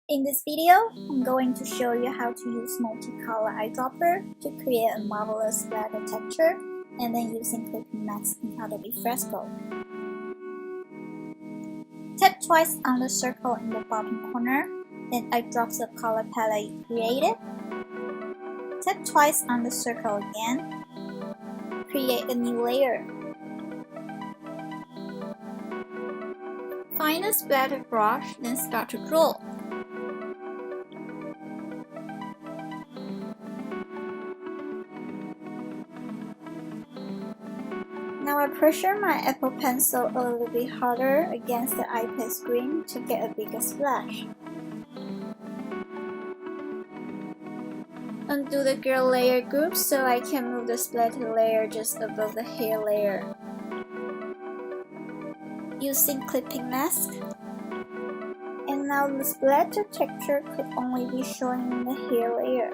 In this video, I'm going to show you how to use multicolor eyedropper to create a marvelous splatter texture and then using clipping mask in Adobe Fresco. Tap twice on the circle in the bottom corner, then eyedrop the color palette you created. Tap twice on the circle again. Create a new layer. Find a splatter brush, then start to draw. Now I pressure my Apple Pencil a little bit harder against the iPad screen to get a bigger splash. Undo the girl layer group so I can move the splatter layer just above the hair layer. Using clipping mask. And now the splatter texture could only be showing in the hair layer.